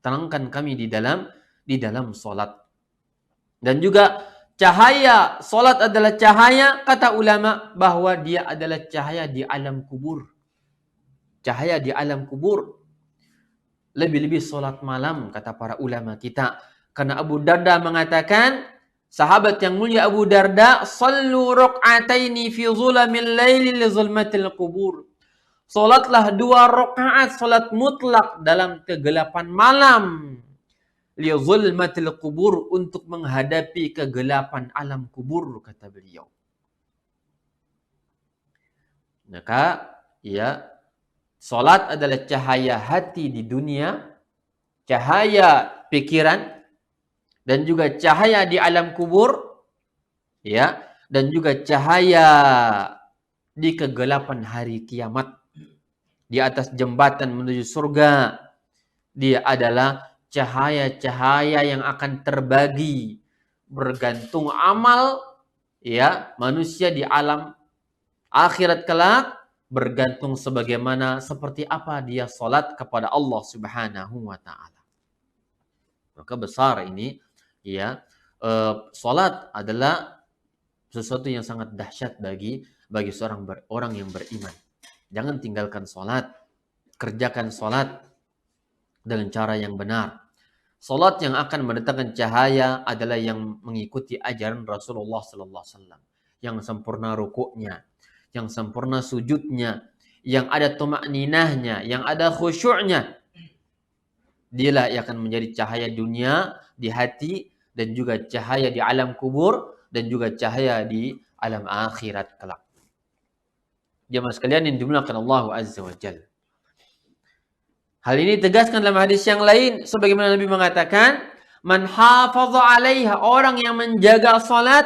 Tenangkan kami di dalam salat. Dan juga cahaya, salat adalah cahaya, kata ulama, bahwa dia adalah cahaya di alam kubur. cahaya di alam kubur. Lebih-lebih solat malam, kata para ulama kita. Karena Abu Darda mengatakan, sahabat yang mulia Abu Darda, sallu raq'ataini fi zulamil laili li zulmatil kubur. Solatlah 2 rakaat solat mutlak dalam kegelapan malam. Li zulmatil kubur, untuk menghadapi kegelapan alam kubur, kata beliau. Maka ya, solat adalah cahaya hati di dunia, cahaya pikiran, dan juga cahaya di alam kubur, ya, dan juga cahaya di kegelapan hari kiamat. Di atas jembatan menuju surga, dia adalah cahaya-cahaya yang akan terbagi bergantung amal, ya, manusia di alam akhirat kelak, bergantung sebagaimana seperti apa dia salat kepada Allah Subhanahu wa taala. Maka besar ini, ya, salat adalah sesuatu yang sangat dahsyat bagi seorang orang yang beriman. Jangan tinggalkan salat, kerjakan salat dengan cara yang benar. Salat yang akan mendatangkan cahaya adalah yang mengikuti ajaran Rasulullah sallallahu alaihi wasallam, yang sempurna rukuknya, yang sempurna sujudnya, yang ada tumakninahnya, yang ada khusyuknya. Dialah yang akan menjadi cahaya dunia di hati, dan juga cahaya di alam kubur, dan juga cahaya di alam akhirat kelak. Jemaah sekalian yang dimuliakan Allah Azza wa Jalla. Hal ini tegaskan dalam hadis yang lain, sebagaimana Nabi mengatakan, man hafaza 'alaiha, orang yang menjaga salat,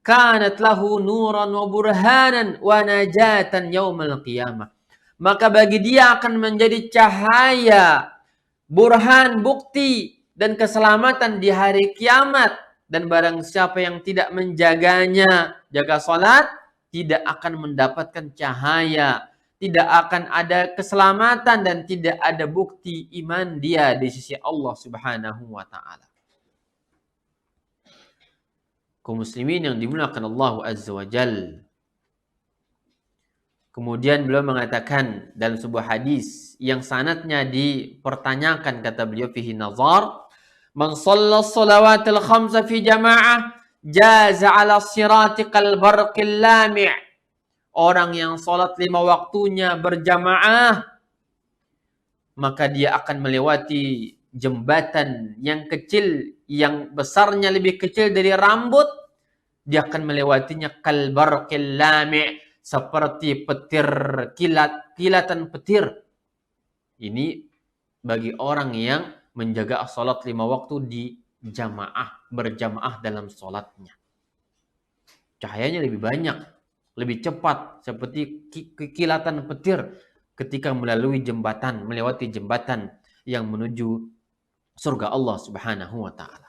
kanat lahu nuran wa burhanan wa najatan yaumal qiyamah. Maka bagi dia akan menjadi cahaya, burhan, bukti, dan keselamatan di hari kiamat. Dan barang siapa yang tidak menjaganya, jaga salat, tidak akan mendapatkan cahaya, tidak akan ada keselamatan, dan tidak ada bukti iman dia di sisi Allah Subhanahu wa taala. Kaum muslimin yang dimuliakan Allah Azza wa Jalla. Kemudian beliau mengatakan dalam sebuah hadis yang sanadnya dipertanyakan, kata beliau, fihi nazar, man shalla shalawatil khamsa fi jamaah jaza ala sirati kal barqil lami'. Orang yang salat 5 waktunya berjamaah, maka dia akan melewati jembatan yang kecil, yang besarnya lebih kecil dari rambut. Dia akan melewatinya kal barqil lami', seperti petir, kilatan petir. Ini bagi orang yang menjaga salat 5 waktu di jamaah, berjamaah dalam salatnya. Cahayanya lebih banyak, lebih cepat, seperti kilatan petir ketika melalui jembatan, melewati jembatan yang menuju surga Allah Subhanahu wa taala.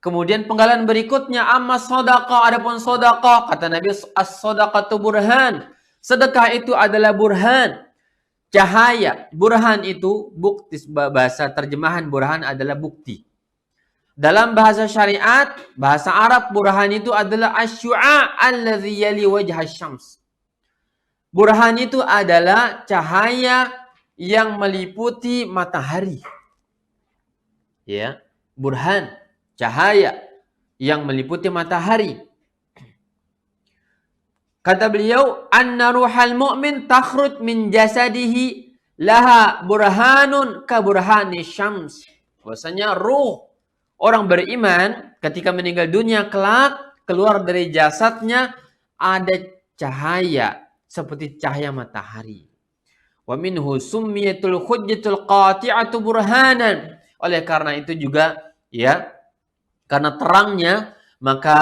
Kemudian penggalan berikutnya, amma sedekah, adapun sedekah, kata Nabi, as-sedekatu burhan. Sedekah itu adalah burhan, cahaya. Burhan itu bukti, bahasa terjemahan burhan adalah bukti. Dalam bahasa syariat, bahasa Arab, burhan itu adalah asy-syu'a allazi yali wajha syams. Burhan itu adalah cahaya yang meliputi matahari. Ya, burhan, cahaya yang meliputi matahari. Kata beliau, anna ruhal mu'min takhruj min jasadihi laha burhanun ka burhani syams. Bahwasanya ruh orang beriman ketika meninggal dunia kelak, keluar dari jasadnya ada cahaya seperti cahaya matahari. Wa minhu summiyatul hujjatul qati'atu burhanan. Oleh karena itu juga, ya, karena terangnya, maka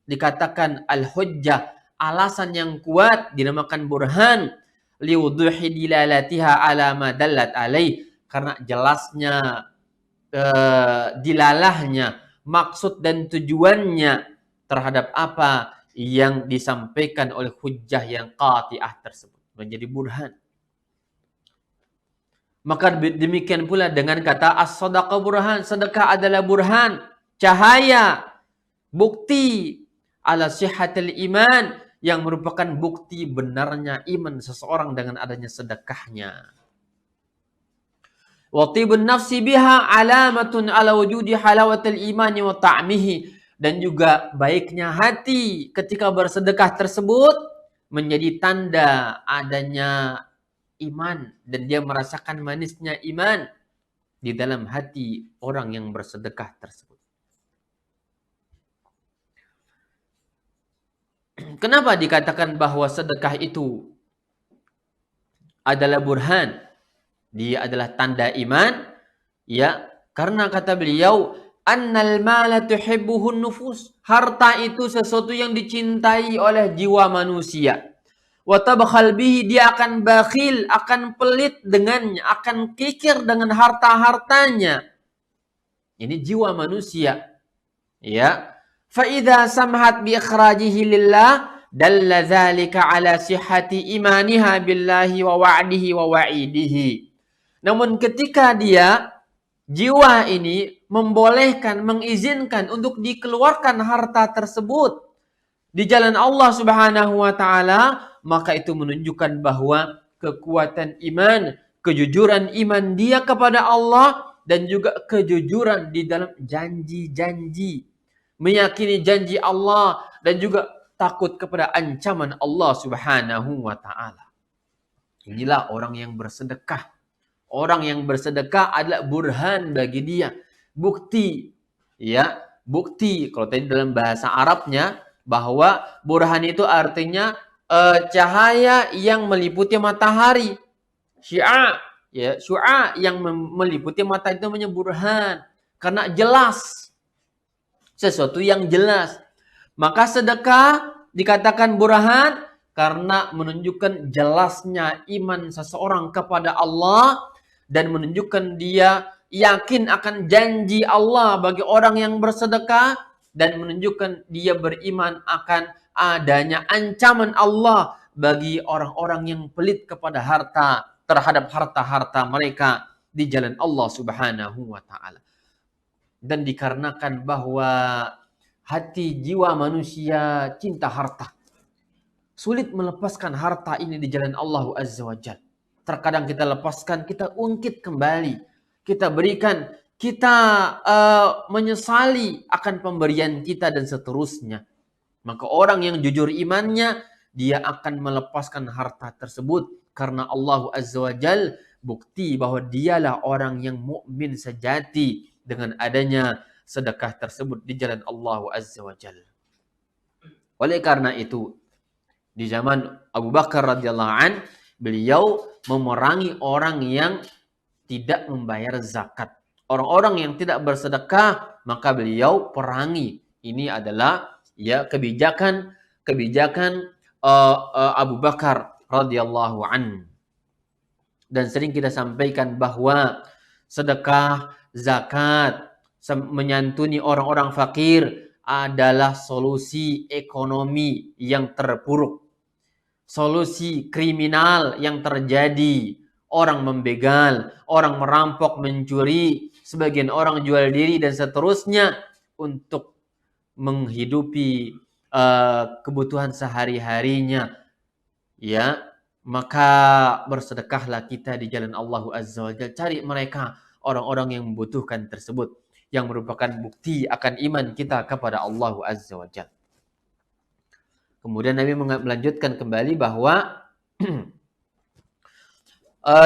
dikatakan al-hujjah, alasan yang kuat, dinamakan burhan, liwuduhi dilalatiha ala ma dallat alaih, karena jelasnya dilalahnya, maksud dan tujuannya terhadap apa yang disampaikan oleh hujjah yang qati'ah tersebut, menjadi burhan. Maka demikian pula dengan kata as-sadaqah burhan, sedekah adalah burhan, cahaya, bukti ala sihhatil iman, yang merupakan bukti benarnya iman seseorang dengan adanya sedekahnya. Wa tibun nafsi biha alamatun ala wujudi halawatil imani wa ta'mihi. Dan juga baiknya hati ketika bersedekah tersebut menjadi tanda adanya iman. Dan dia merasakan manisnya iman di dalam hati orang yang bersedekah tersebut. Kenapa dikatakan bahwa sedekah itu adalah burhan? Dia adalah tanda iman, ya, karena kata beliau, annal mala tuhibbuhun nufus. Harta itu sesuatu yang dicintai oleh jiwa manusia. Wa tabkhal bihi, dia akan bakhil, akan pelit dengannya, akan kikir dengan harta-hartanya. Ini jiwa manusia, ya. Fa idza samhat bi ikhrajihi lillah dalla dzalika ala sihhati imaniha billahi wa wa'dihi wa wa'idihi. Namun ketika jiwa ini membolehkan, mengizinkan untuk dikeluarkan harta tersebut di jalan Allah Subhanahu wa taala, maka itu menunjukkan bahwa kekuatan iman, kejujuran iman dia kepada Allah dan juga kejujuran di dalam janji-janji, meyakini janji Allah dan juga takut kepada ancaman Allah Subhanahu wa taala. Inilah orang yang bersedekah. Orang yang bersedekah adalah burhan bagi dia, bukti, ya, bukti. Kalau tadi dalam bahasa Arabnya bahwa burhan itu artinya cahaya yang meliputi matahari, syi'a, ya, syu'a yang meliputi mata itu namanya burhan, karena jelas, sesuatu yang jelas. Maka sedekah dikatakan burhan karena menunjukkan jelasnya iman seseorang kepada Allah dan menunjukkan dia yakin akan janji Allah bagi orang yang bersedekah dan menunjukkan dia beriman akan adanya ancaman Allah bagi orang-orang yang pelit kepada harta, terhadap harta-harta mereka di jalan Allah Subhanahu wa taala. Dan dikarenakan bahwa hati jiwa manusia cinta harta, sulit melepaskan harta ini di jalan Allah Azza wa Jalla. Terkadang kita lepaskan, kita ungkit kembali, kita berikan, kita menyesali akan pemberian kita dan seterusnya. Maka orang yang jujur imannya, dia akan melepaskan harta tersebut karena Allah Azza wa Jalla bukti bahwa dialah orang yang mukmin sejati dengan adanya sedekah tersebut di jalan Allah Azza wa Jalla. Oleh karena itu, di zaman Abu Bakar radhiyallahu an, beliau memerangi orang yang tidak membayar zakat. Orang-orang yang tidak bersedekah, maka beliau perangi. Ini adalah ya kebijakan Abu Bakar radhiyallahu an. Dan sering kita sampaikan bahwa sedekah, zakat, menyantuni orang-orang fakir adalah solusi ekonomi yang terpuruk. Solusi kriminal yang terjadi. Orang membegal, orang merampok, mencuri, sebagian orang jual diri dan seterusnya untuk menghidupi kebutuhan sehari-harinya. Ya, maka bersedekahlah kita di jalan Allah Azza wa Jalla. Cari mereka, orang-orang yang membutuhkan tersebut, yang merupakan bukti akan iman kita kepada Allah Azza wa Jalla. Kemudian Nabi melanjutkan kembali bahwa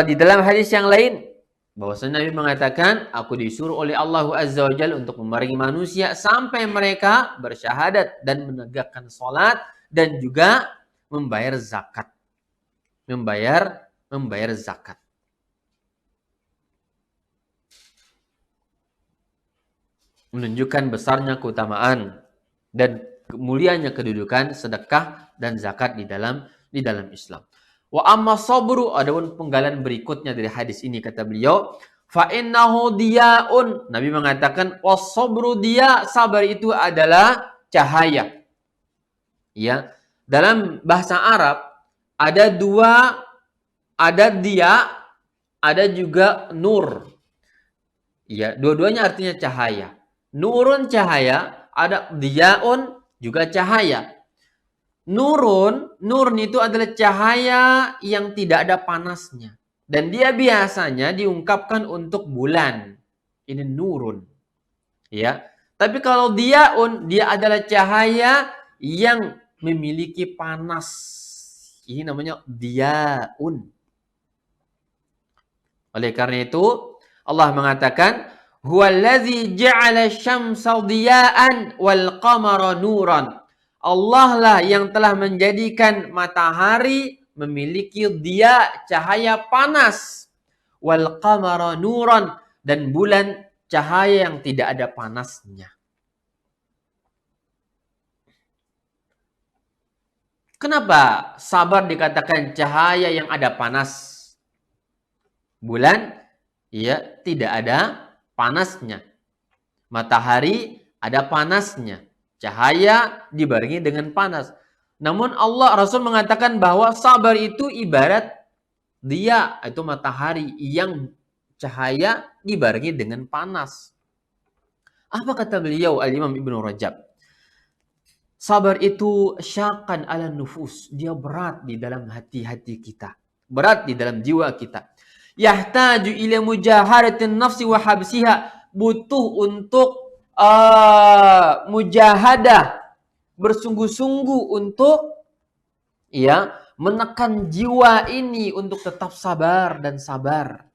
di dalam hadis yang lain bahwasanya Nabi mengatakan, aku disuruh oleh Allah Azza wa Jalla untuk memerangi manusia sampai mereka bersyahadat dan menegakkan salat dan juga membayar zakat. Membayar zakat. Menunjukkan besarnya keutamaan dan mulianya kedudukan sedekah dan zakat di dalam Islam. Wa amma sabru, adapun penggalan berikutnya dari hadis ini kata beliau, fa innahu diyaun. Nabi mengatakan was-sabru diya, sabar itu adalah cahaya. Ya, dalam bahasa Arab ada dua, ada diya, ada juga nur. Ya, dua-duanya artinya cahaya. Nurun cahaya, ada diyaun juga cahaya. Nurun itu adalah cahaya yang tidak ada panasnya. Dan dia biasanya diungkapkan untuk bulan. Ini nurun. Ya. Tapi kalau diaun, dia adalah cahaya yang memiliki panas. Ini namanya diaun. Oleh karena itu, Allah mengatakan, "Huwallazi ja'ala syamsa diya'an wal qamara nuran." Allah lah yang telah menjadikan matahari memiliki dia cahaya panas, wal qamara nuran, dan bulan cahaya yang tidak ada panasnya. Kenapa sabar dikatakan cahaya yang ada panas? Bulan, ya, tidak ada panasnya. Matahari ada panasnya. Cahaya dibarengi dengan panas. Namun Allah Rasul mengatakan bahwa sabar itu ibarat dia, itu matahari yang cahaya dibarengi dengan panas. Apa kata beliau Al-Imam Ibnu Rajab? Sabar itu syakan ala nufus. Dia berat di dalam hati-hati kita. Berat di dalam jiwa kita. Yahtaju ila mujaharatin nafsi wa habsiha. Butuh untuk mujahadah. Bersungguh-sungguh untuk menekan jiwa ini untuk tetap sabar dan sabar.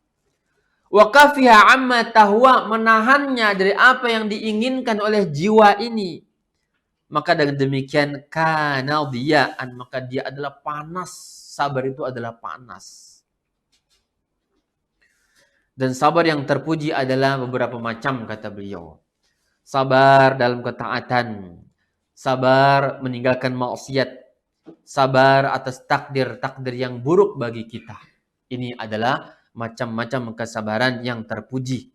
Wa kafiha amma tahwa, menahannya dari apa yang diinginkan oleh jiwa ini. Maka dengan demikian kana diya'an, maka dia adalah panas. Sabar itu adalah panas. Dan sabar yang terpuji adalah beberapa macam, kata beliau. Sabar dalam ketaatan, sabar meninggalkan maksiat, sabar atas takdir-takdir yang buruk bagi kita. Ini adalah macam-macam kesabaran yang terpuji.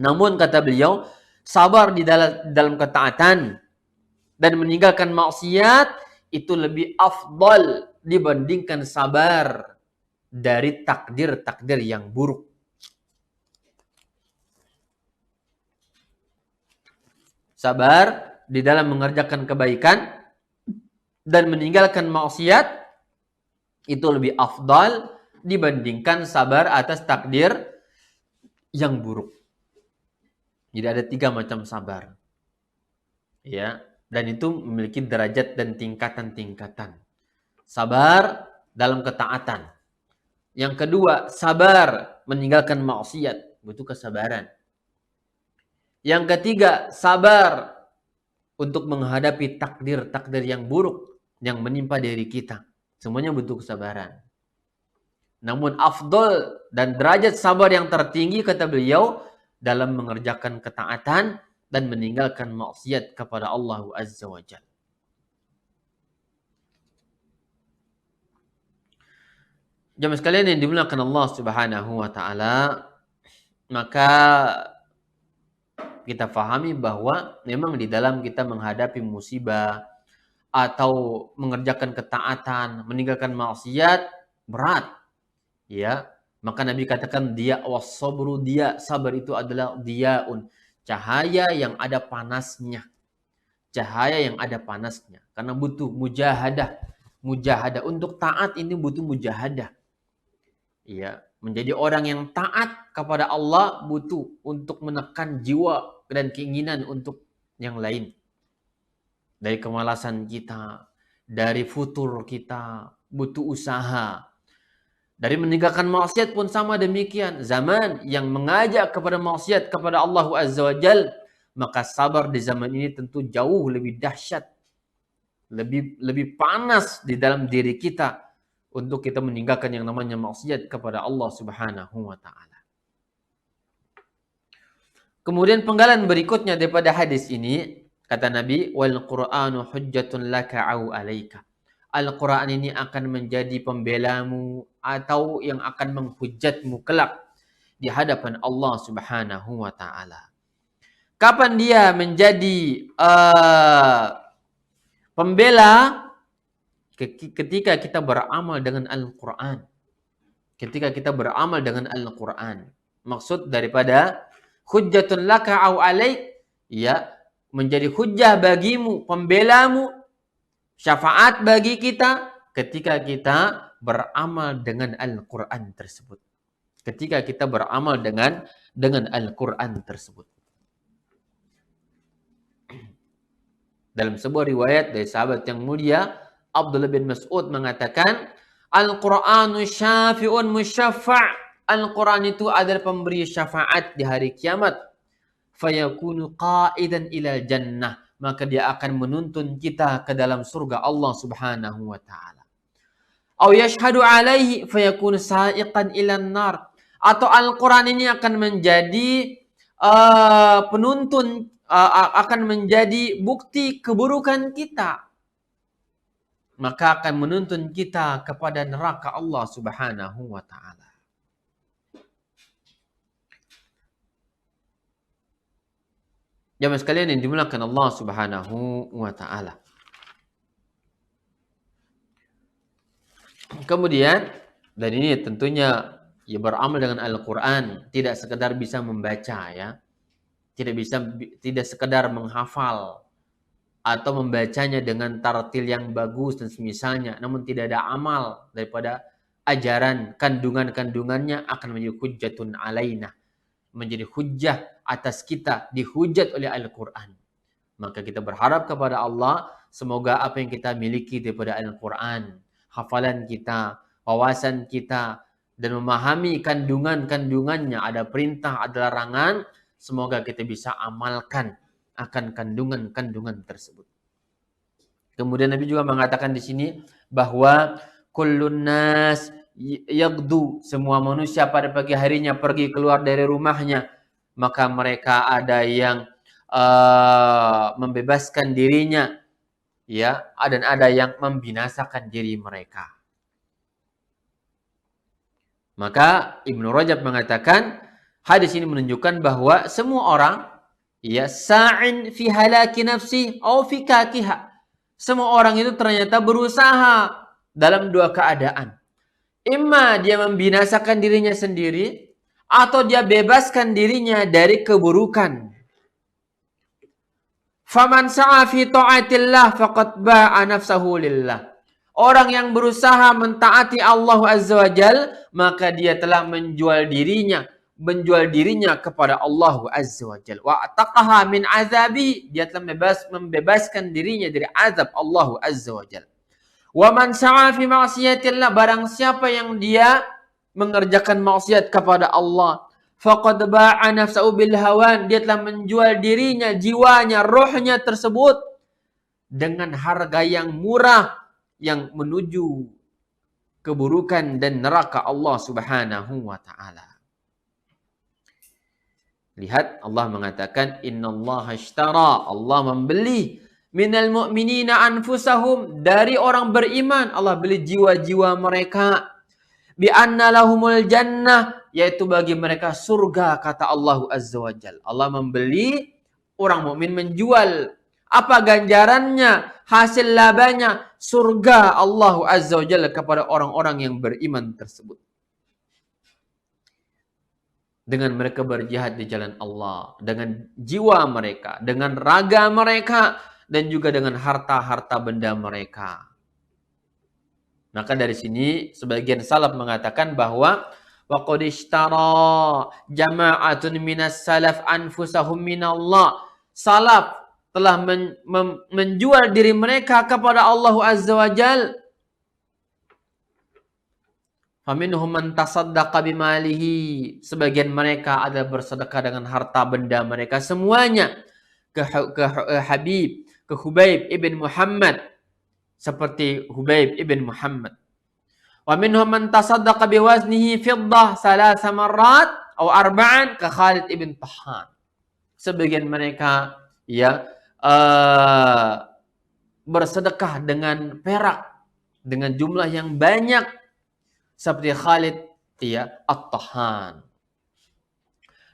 Namun kata beliau, sabar di dalam ketaatan dan meninggalkan maksiat itu lebih afdal dibandingkan sabar dari takdir-takdir yang buruk. Sabar di dalam mengerjakan kebaikan dan meninggalkan maksiat itu lebih afdal dibandingkan sabar atas takdir yang buruk. Jadi ada 3 macam sabar. Ya. Dan itu memiliki derajat dan tingkatan-tingkatan. Sabar dalam ketaatan. Yang kedua, sabar meninggalkan maksiat. Butuh kesabaran. Yang ketiga, sabar untuk menghadapi takdir-takdir yang buruk yang menimpa diri kita. Semuanya butuh kesabaran. Namun afdol dan derajat sabar yang tertinggi, kata beliau, dalam mengerjakan ketaatan dan meninggalkan maksiat kepada Allah Azza wa Jalla. Jemaah sekalian yang dimuliakan Allah Subhanahu wa taala, maka kita fahami bahwa memang di dalam kita menghadapi musibah atau mengerjakan ketaatan, meninggalkan maksiat berat. Ya, maka Nabi katakan dia was-sabru, dia sabar itu adalah diaun, cahaya yang ada panasnya. Cahaya yang ada panasnya. Karena butuh mujahadah. Mujahadah. Untuk taat ini butuh mujahadah. Ya, menjadi orang yang taat kepada Allah butuh untuk menekan jiwa dan keinginan untuk yang lain. Dari kemalasan kita, dari futur kita, butuh usaha. Dari meninggalkan maksiat pun sama demikian. Zaman yang mengajak kepada maksiat kepada Allah Azza wa Jalla, maka sabar di zaman ini tentu jauh lebih dahsyat, lebih panas di dalam diri kita untuk kita meninggalkan yang namanya maksiat kepada Allah Subhanahu wa taala. Kemudian penggalan berikutnya daripada hadis ini, kata Nabi, wal Qur'anu hujjatun laka au alaika. Al-Quran ini akan menjadi pembelamu atau yang akan menghujatmu kelak di hadapan Allah Subhanahu wa taala. Kapan dia menjadi pembela? Ketika kita beramal dengan Al-Quran. Ketika kita beramal dengan Al-Quran. Maksud daripada hujjatun laka au alaik, ya, menjadi hujjah bagimu, pembelamu, Syafaat bagi kita ketika kita beramal dengan Al-Quran tersebut. Ketika kita beramal dengan Al-Quran tersebut. Dalam sebuah riwayat dari sahabat yang mulia, Abdullah bin Mas'ud mengatakan, Al-Qur'anu syafi'un musyaffa'. Al-Quran itu adalah pemberi syafaat di hari kiamat. Fayakunu qa'idan ilal jannah. Maka dia akan menuntun kita ke dalam surga Allah subhanahu wa ta'ala. Aw yashhadu alaihi fayakunu sa'iqan ilan nar. Atau Al-Quran ini akan menjadi penuntun, akan menjadi bukti keburukan kita. Maka akan menuntun kita kepada neraka Allah subhanahu wa ta'ala. Jamaah sekalian yang dimuliakan Allah subhanahu wa ta'ala. Kemudian, dan ini tentunya ya beramal dengan Al-Quran, tidak sekedar bisa membaca ya. Tidak sekedar menghafal atau membacanya dengan tartil yang bagus dan semisalnya, namun tidak ada amal daripada ajaran, kandungan-kandungannya akan menjadi hujjatun alaina, menjadi hujjah atas kita, dihujat oleh Al-Quran. Maka kita berharap kepada Allah, semoga apa yang kita miliki daripada Al-Quran, hafalan kita, wawasan kita, dan memahami kandungan-kandungannya, ada perintah, ada larangan, semoga kita bisa amalkan akan kandungan-kandungan tersebut. Kemudian Nabi juga mengatakan di sini bahwa kullun nas yagdu, semua manusia pada pagi harinya pergi keluar dari rumahnya, maka mereka ada yang membebaskan dirinya, ya, dan ada yang membinasakan diri mereka. Maka Ibnu Rajab mengatakan hadis ini menunjukkan bahwa semua orang ya sa'in fi halaki nafsi au fi kakiha. Semua orang itu ternyata berusaha dalam dua keadaan. Imma dia membinasakan dirinya sendiri atau dia bebaskan dirinya dari keburukan. Faman sa'a fi ta'atillah faqad ba'a nafsahu lillah. Orang yang berusaha mentaati Allah Azza wa Jal, maka dia telah menjual dirinya kepada Allah Azza wa Jal. Wa ataqaha min azabi, dia telah membebaskan dirinya dari azab Allah Azza wa Jal. Wa man sa'a fi ma'siyatillah, barang siapa yang dia mengerjakan maksiat kepada Allah, faqad ba'a nafsahu bil hawan, dia telah menjual dirinya, jiwanya, rohnya tersebut dengan harga yang murah yang menuju keburukan dan neraka Allah Subhanahu wa taala. Lihat, Allah mengatakan innallaha ashtara, Allah membeli minal mu'minina anfusahum, dari orang beriman Allah beli jiwa-jiwa mereka, bi anna lahumul jannah, yaitu bagi mereka surga, kata Allah Azza wa Jalla. Allah membeli, orang mukmin menjual. Apa ganjarannya? Hasil labanya surga Allah Azza wa Jalla kepada orang-orang yang beriman tersebut. Dengan mereka berjihad di jalan Allah, dengan jiwa mereka, dengan raga mereka, dan juga dengan harta-harta benda mereka. Maka dari sini sebagian salaf mengatakan bahwa waqad ishtara jama'atun minas salaf anfusahum minallah. Salaf telah menjual diri mereka kepada Allah Azza wa Jal. Faminhum man tasaddaqa bimalihi. Sebagian mereka adalah bersedekah dengan harta benda mereka semuanya ke Habib, ke Hubaib ibn Muhammad, seperti Hubaib ibn Muhammad. Wa minhum man tasaddaqa biwaznihi fiddah salasa marrat atau arba'an ka Khalid ibn Tahan. Sebagian mereka ya bersedekah dengan perak dengan jumlah yang banyak seperti Khalid ya At-Tahan.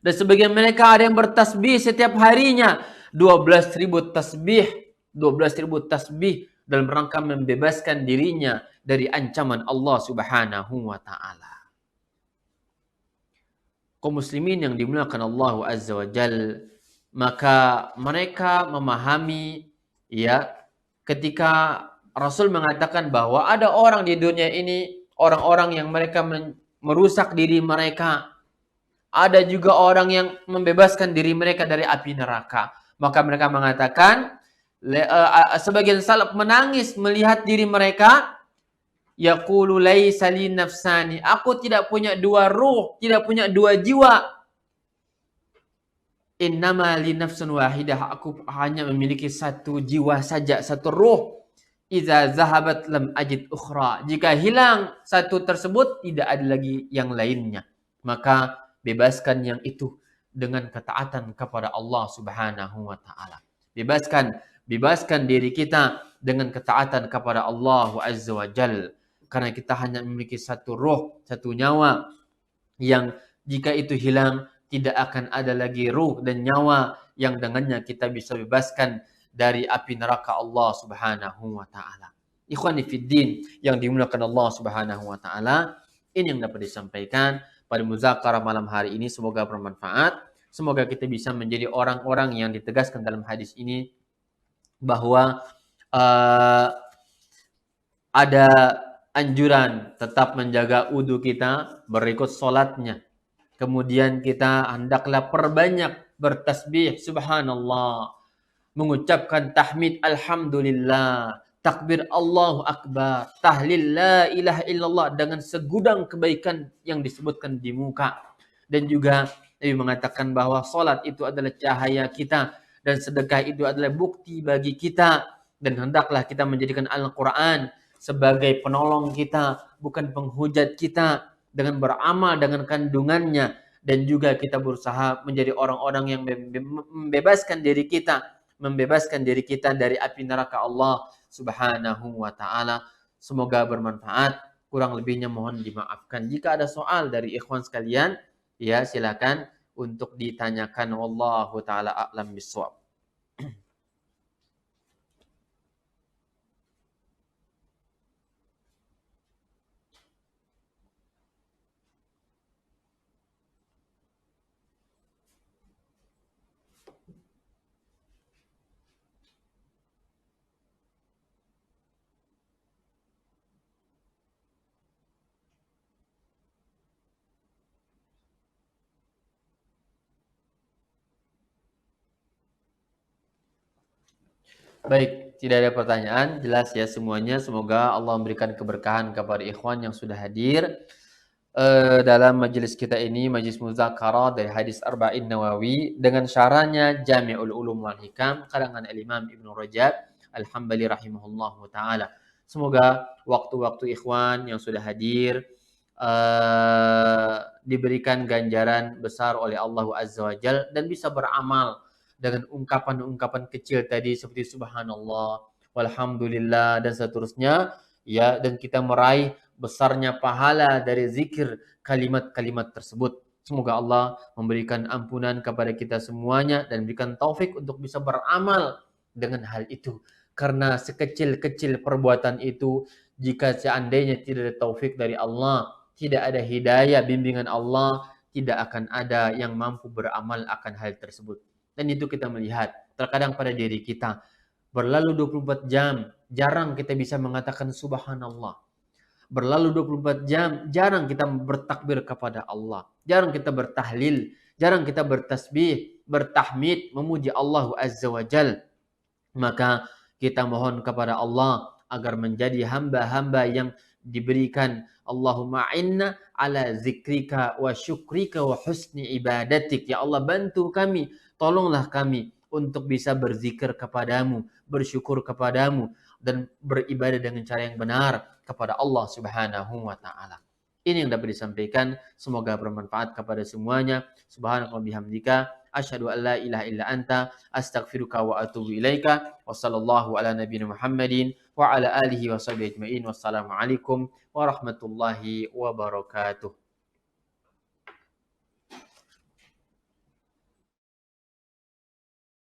Dan sebagian mereka ada yang bertasbih setiap harinya 12.000 tasbih, 12.000 tasbih dalam rangka membebaskan dirinya dari ancaman Allah Subhanahu wa taala. Kaum muslimin yang dimuliakan Allah Azza wa Jal, maka mereka memahami ya ketika Rasul mengatakan bahwa ada orang di dunia ini, orang-orang yang mereka merusak diri mereka. Ada juga orang yang membebaskan diri mereka dari api neraka. Maka mereka mengatakan, sebagian salaf menangis melihat diri mereka, yaqulu laisa li nafsani, aku tidak punya dua ruh, tidak punya dua jiwa. Innama li nafsun wahidah, aku hanya memiliki satu jiwa saja, satu ruh. Idza zahabat lam ajid ukhra, jika hilang satu tersebut tidak ada lagi yang lainnya. Maka bebaskan yang itu dengan ketaatan kepada Allah Subhanahu wa taala. Bebaskan diri kita dengan ketaatan kepada Allah Azza wa Jal. Karena kita hanya memiliki satu ruh, satu nyawa yang jika itu hilang tidak akan ada lagi ruh dan nyawa yang dengannya kita bisa bebaskan dari api neraka Allah Subhanahu wa taala. Ikhwani fiddin yang dimuliakan Allah Subhanahu wa taala, ini yang dapat disampaikan pada muzakarah malam hari ini, semoga bermanfaat. Semoga kita bisa menjadi orang-orang yang ditegaskan dalam hadis ini bahwa ada anjuran tetap menjaga wudu kita berikut sholatnya. Kemudian kita hendaklah perbanyak bertasbih subhanallah, mengucapkan tahmid alhamdulillah, takbir Allahu akbar, tahlil la ilaha illallah dengan segudang kebaikan yang disebutkan di muka. Dan juga Nabi mengatakan bahwa salat itu adalah cahaya kita dan sedekah itu adalah bukti bagi kita, dan hendaklah kita menjadikan Al-Qur'an sebagai penolong kita, bukan penghujat kita, dengan beramal dengan kandungannya. Dan juga kita berusaha menjadi orang-orang yang membebaskan diri kita dari api neraka Allah Subhanahu wa taala. Semoga bermanfaat. Kurang lebihnya mohon dimaafkan. Jika ada soal dari ikhwan sekalian, ya silakan untuk ditanyakan. Wallahu taala a'lam bishawab. Baik, tidak ada pertanyaan, jelas ya semuanya. Semoga Allah memberikan keberkahan kepada ikhwan yang sudah hadir dalam majelis kita ini, majelis muzakarah dari hadis Arba'in Nawawi dengan syarahnya Jami'ul Ulum wal Hikam karangan Al-Imam Ibnu Rajab Al-Hambali rahimahullahu taala. Semoga waktu-waktu ikhwan yang sudah hadir diberikan ganjaran besar oleh Allah Azza wa Jal dan bisa beramal dengan ungkapan-ungkapan kecil tadi seperti subhanallah, walhamdulillah dan seterusnya, ya, dan kita meraih besarnya pahala dari zikir kalimat-kalimat tersebut. Semoga Allah memberikan ampunan kepada kita semuanya dan berikan taufik untuk bisa beramal dengan hal itu. Karena sekecil-kecil perbuatan itu, jika seandainya tidak ada taufik dari Allah, tidak ada hidayah bimbingan Allah, tidak akan ada yang mampu beramal akan hal tersebut. Dan itu kita melihat terkadang pada diri kita. Berlalu 24 jam, jarang kita bisa mengatakan subhanallah. Berlalu 24 jam, jarang kita bertakbir kepada Allah. Jarang kita bertahlil, jarang kita bertasbih, bertahmid, memuji Allah Azza wa Jal. Maka kita mohon kepada Allah agar menjadi hamba-hamba yang diberikan Allahumma inna ala zikrika wa syukrika wa husni ibadatik. Ya Allah, bantu kami, tolonglah kami untuk bisa berzikir kepadamu, bersyukur kepadamu, dan beribadah dengan cara yang benar kepada Allah Subhanahu wa taala. Ini yang dapat disampaikan, semoga bermanfaat kepada semuanya. Subhanallah bihamdika, asyhadu an la ilaha illa anta, astaghfiruka wa atubu ilaika. Wassallallahu ala nabiyina Muhammadin wa ala alihi wa sahbihi ajmain. Wassalamualaikum warahmatullahi wabarakatuh.